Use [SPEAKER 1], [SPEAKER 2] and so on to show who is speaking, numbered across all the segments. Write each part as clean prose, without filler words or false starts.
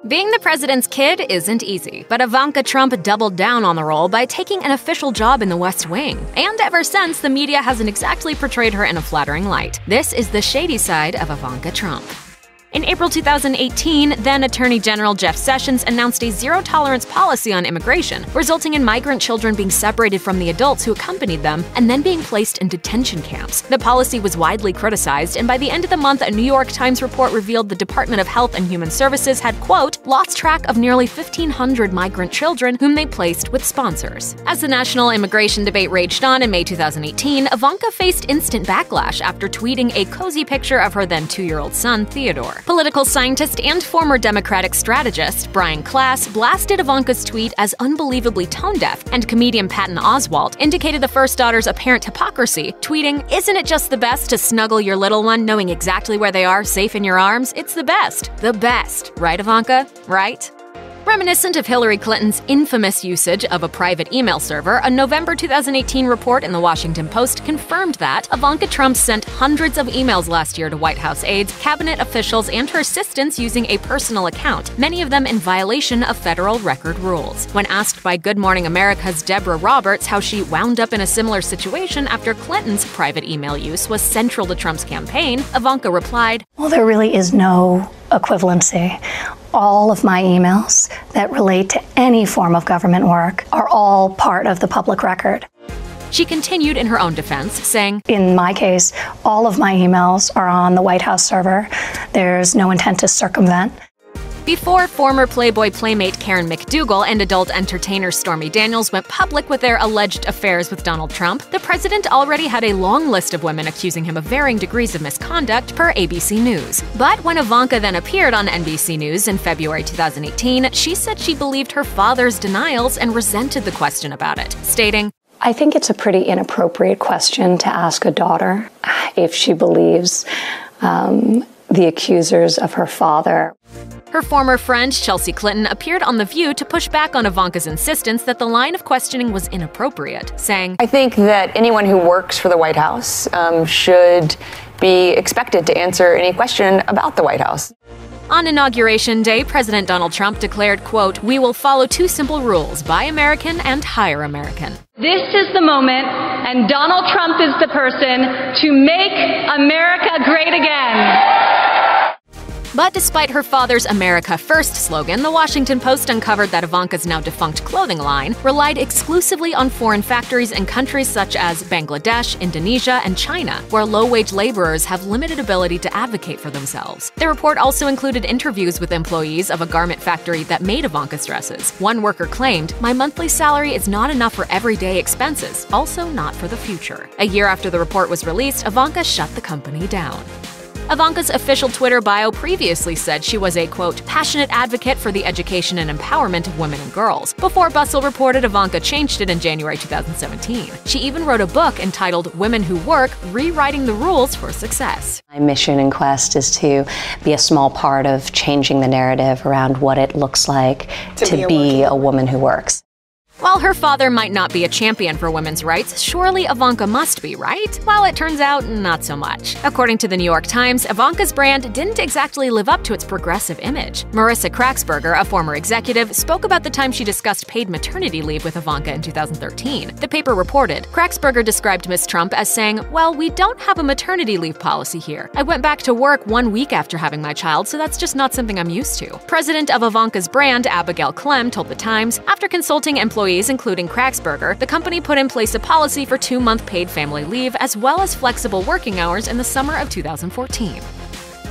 [SPEAKER 1] Being the president's kid isn't easy, but Ivanka Trump doubled down on the role by taking an official job in the West Wing. And ever since, the media hasn't exactly portrayed her in a flattering light. This is the shady side of Ivanka Trump. In April 2018, then Attorney General Jeff Sessions announced a zero-tolerance policy on immigration, resulting in migrant children being separated from the adults who accompanied them and then being placed in detention camps. The policy was widely criticized, and by the end of the month, a New York Times report revealed the Department of Health and Human Services had, quote, lost track of nearly 1,500 migrant children whom they placed with sponsors. As the national immigration debate raged on in May 2018, Ivanka faced instant backlash after tweeting a cozy picture of her then 2-year-old son, Theodore. Political scientist and former Democratic strategist Brian Klass blasted Ivanka's tweet as unbelievably tone-deaf, and comedian Patton Oswalt indicated the first daughter's apparent hypocrisy, tweeting, "Isn't it just the best to snuggle your little one knowing exactly where they are, safe in your arms? It's the best. The best. Right, Ivanka? Right?" Reminiscent of Hillary Clinton's infamous usage of a private email server, a November 2018 report in The Washington Post confirmed that Ivanka Trump sent hundreds of emails last year to White House aides, cabinet officials, and her assistants using a personal account, many of them in violation of federal record rules. When asked by Good Morning America's Deborah Roberts how she wound up in a similar situation after Clinton's private email use was central to Trump's campaign, Ivanka replied,
[SPEAKER 2] "Well, there really is no equivalency. All of my emails that relate to any form of government work are all part of the public record."
[SPEAKER 1] She continued in her own defense, saying,
[SPEAKER 2] "In my case, all of my emails are on the White House server. There's no intent to circumvent."
[SPEAKER 1] Before former Playboy playmate Karen McDougal and adult entertainer Stormy Daniels went public with their alleged affairs with Donald Trump, the president already had a long list of women accusing him of varying degrees of misconduct per ABC News. But when Ivanka then appeared on NBC News in February 2018, she said she believed her father's denials and resented the question about it, stating,
[SPEAKER 2] "I think it's a pretty inappropriate question to ask a daughter if she believes the accusers of her father."
[SPEAKER 1] Her former friend, Chelsea Clinton, appeared on The View to push back on Ivanka's insistence that the line of questioning was inappropriate, saying,
[SPEAKER 3] "I think that anyone who works for the White House should be expected to answer any question about the White House."
[SPEAKER 1] On Inauguration Day, President Donald Trump declared, quote, "We will follow 2 simple rules, buy American and hire American."
[SPEAKER 4] This is the moment, and Donald Trump is the person to make America great again.
[SPEAKER 1] But despite her father's America First slogan, The Washington Post uncovered that Ivanka's now defunct clothing line relied exclusively on foreign factories in countries such as Bangladesh, Indonesia, and China, where low-wage laborers have limited ability to advocate for themselves. The report also included interviews with employees of a garment factory that made Ivanka's dresses. One worker claimed, "My monthly salary is not enough for everyday expenses, also not for the future." A year after the report was released, Ivanka shut the company down. Ivanka's official Twitter bio previously said she was a, quote, "passionate advocate for the education and empowerment of women and girls." Before Bustle reported, Ivanka changed it in January 2017. She even wrote a book entitled Women Who Work: Rewriting the Rules for Success.
[SPEAKER 5] My mission and quest is to be a small part of changing the narrative around what it looks like to be a woman who works.
[SPEAKER 1] While her father might not be a champion for women's rights, surely Ivanka must be, right? Well, it turns out, not so much. According to the New York Times, Ivanka's brand didn't exactly live up to its progressive image. Marissa Kraxberger, a former executive, spoke about the time she discussed paid maternity leave with Ivanka in 2013. The paper reported, Kraxberger described Ms. Trump as saying, "Well, we don't have a maternity leave policy here. I went back to work 1 week after having my child, so that's just not something I'm used to." President of Ivanka's brand, Abigail Clem, told The Times, after consulting employees including Kraxberger, the company put in place a policy for 2-month paid family leave as well as flexible working hours in the summer of 2014.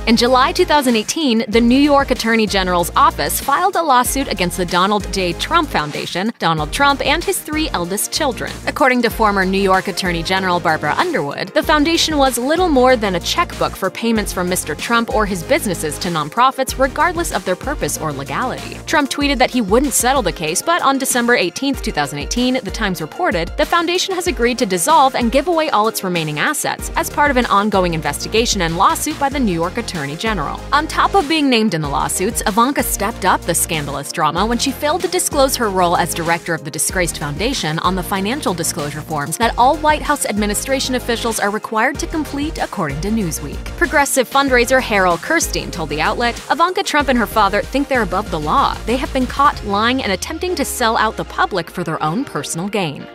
[SPEAKER 1] In July 2018, the New York Attorney General's office filed a lawsuit against the Donald J. Trump Foundation, Donald Trump, and his 3 eldest children. According to former New York Attorney General Barbara Underwood, the foundation was little more than a checkbook for payments from Mr. Trump or his businesses to nonprofits regardless of their purpose or legality. Trump tweeted that he wouldn't settle the case, but on December 18, 2018, The Times reported, the foundation has agreed to dissolve and give away all its remaining assets as part of an ongoing investigation and lawsuit by the New York Attorney Attorney General. On top of being named in the lawsuits, Ivanka stepped up the scandalous drama when she failed to disclose her role as director of the disgraced foundation on the financial disclosure forms that all White House administration officials are required to complete, according to Newsweek. Progressive fundraiser Harold Kirstein told the outlet, Ivanka Trump and her father think they're above the law. They have been caught lying and attempting to sell out the public for their own personal gain.